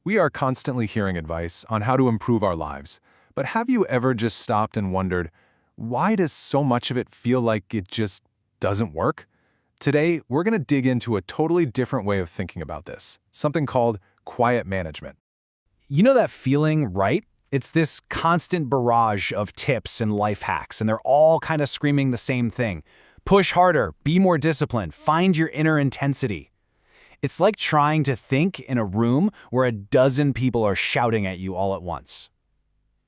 We are constantly hearing advice on how to improve our lives, but have you ever just stopped and wondered, why does so much of it feel like it just doesn't work? Today, we're going to dig into a totally different way of thinking about this, something called quiet management. You know that feeling, right? It's this constant barrage of tips and life hacks, and they're all kind of screaming the same thing. Push harder, be more disciplined, find your inner intensity. It's like trying to think in a room where a dozen people are shouting at you all at once.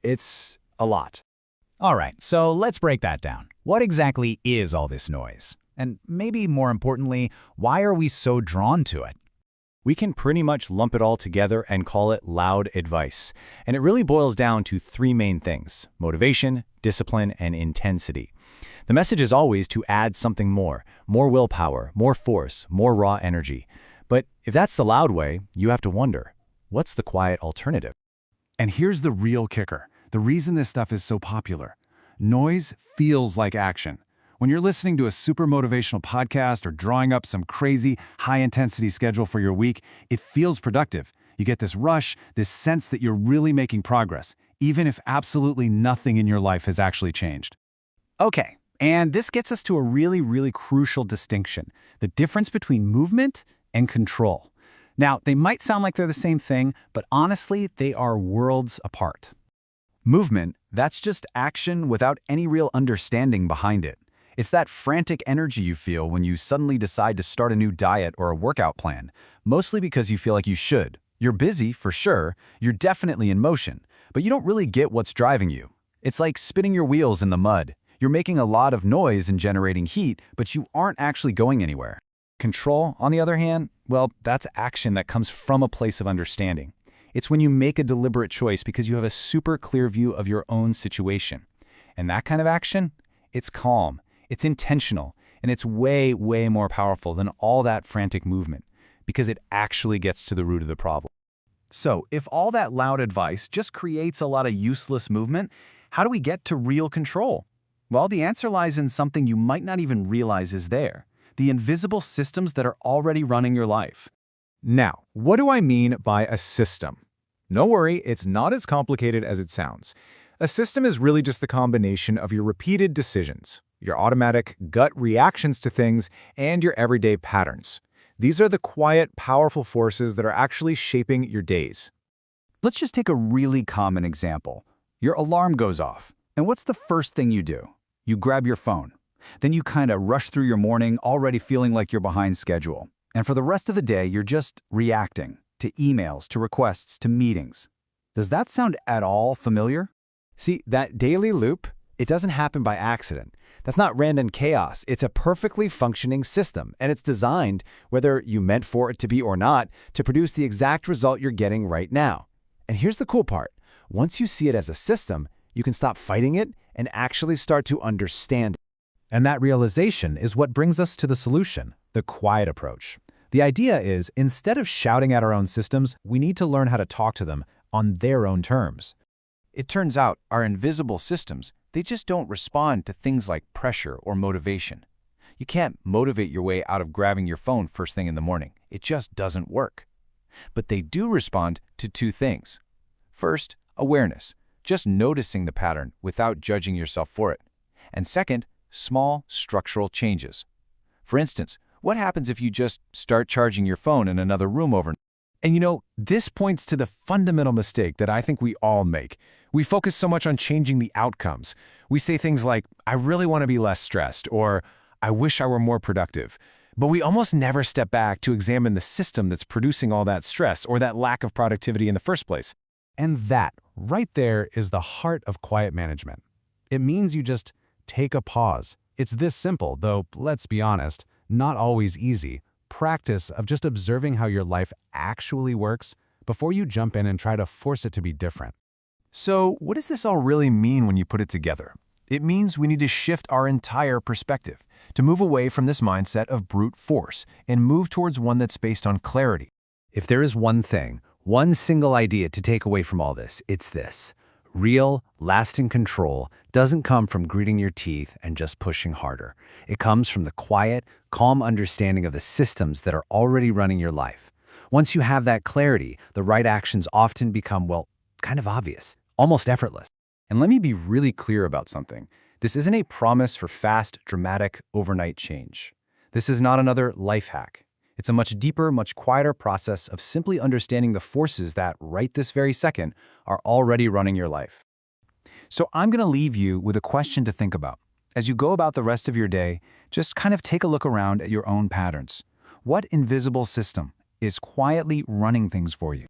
It's a lot. All right, so let's break that down. What exactly is all this noise? And maybe more importantly, why are we so drawn to it? We can pretty much lump it all together and call it loud advice. And it really boils down to three main things: motivation, discipline, and intensity. The message is always to add something more willpower, more force, more raw energy. But if that's the loud way, you have to wonder, what's the quiet alternative? And here's the real kicker. The reason this stuff is so popular. Noise feels like action. When you're listening to a super motivational podcast or drawing up some crazy high-intensity schedule for your week, it feels productive. You get this rush, this sense that you're really making progress, even if absolutely nothing in your life has actually changed. Okay, and this gets us to a really crucial distinction: the difference between movement and control. Now, they might sound like they're the same thing, but honestly, they are worlds apart. Movement, that's just action without any real understanding behind it. It's that frantic energy you feel when you suddenly decide to start a new diet or a workout plan, mostly because you feel like you should. You're busy, for sure, you're definitely in motion, but you don't really get what's driving you. It's like spinning your wheels in the mud. You're making a lot of noise and generating heat, but you aren't actually going anywhere. Control, on the other hand, well, that's action that comes from a place of understanding. It's when you make a deliberate choice because you have a super clear view of your own situation. And that kind of action, it's calm, it's intentional, and it's way more powerful than all that frantic movement because it actually gets to the root of the problem. So, if all that loud advice just creates a lot of useless movement, how do we get to real control? Well, the answer lies in something you might not even realize is there: the invisible systems that are already running your life. Now, what do I mean by a system? No worry, it's not as complicated as it sounds. A system is really just the combination of your repeated decisions, your automatic gut reactions to things, and your everyday patterns. These are the quiet, powerful forces that are actually shaping your days. Let's just take a really common example. Your alarm goes off, and what's the first thing you do? You grab your phone. Then you kind of rush through your morning already feeling like you're behind schedule. And for the rest of the day, you're just reacting to emails, to requests, to meetings. Does that sound at all familiar? See, that daily loop, it doesn't happen by accident. That's not random chaos. It's a perfectly functioning system, and it's designed, whether you meant for it to be or not, to produce the exact result you're getting right now. And here's the cool part. Once you see it as a system, you can stop fighting it and actually start to understand it. And that realization is what brings us to the solution, the quiet approach. The idea is, instead of shouting at our own systems, we need to learn how to talk to them on their own terms. It turns out our invisible systems, they just don't respond to things like pressure or motivation. You can't motivate your way out of grabbing your phone first thing in the morning. It just doesn't work. But they do respond to two things. First, awareness, just noticing the pattern without judging yourself for it. And second, small structural changes. For instance, what happens if you just start charging your phone in another room overnight? And you know, this points to the fundamental mistake that I think we all make. We focus so much on changing the outcomes. We say things like, I really want to be less stressed, or I wish I were more productive. But we almost never step back to examine the system that's producing all that stress or that lack of productivity in the first place. And that, right there, is the heart of quiet management. It means you just take a pause. It's this simple, though, let's be honest, not always easy, practice of just observing how your life actually works before you jump in and try to force it to be different. So, what does this all really mean when you put it together? It means we need to shift our entire perspective, to move away from this mindset of brute force and move towards one that's based on clarity. If there is one thing, one single idea to take away from all this, it's this: real, lasting control doesn't come from gritting your teeth and just pushing harder. It comes from the quiet, calm understanding of the systems that are already running your life. Once you have that clarity, the right actions often become, well, kind of obvious, almost effortless. And let me be really clear about something. This isn't a promise for fast, dramatic, overnight change. This is not another life hack. It's a much deeper, much quieter process of simply understanding the forces that, right this very second, are already running your life. So I'm going to leave you with a question to think about. As you go about the rest of your day, just kind of take a look around at your own patterns. What invisible system is quietly running things for you?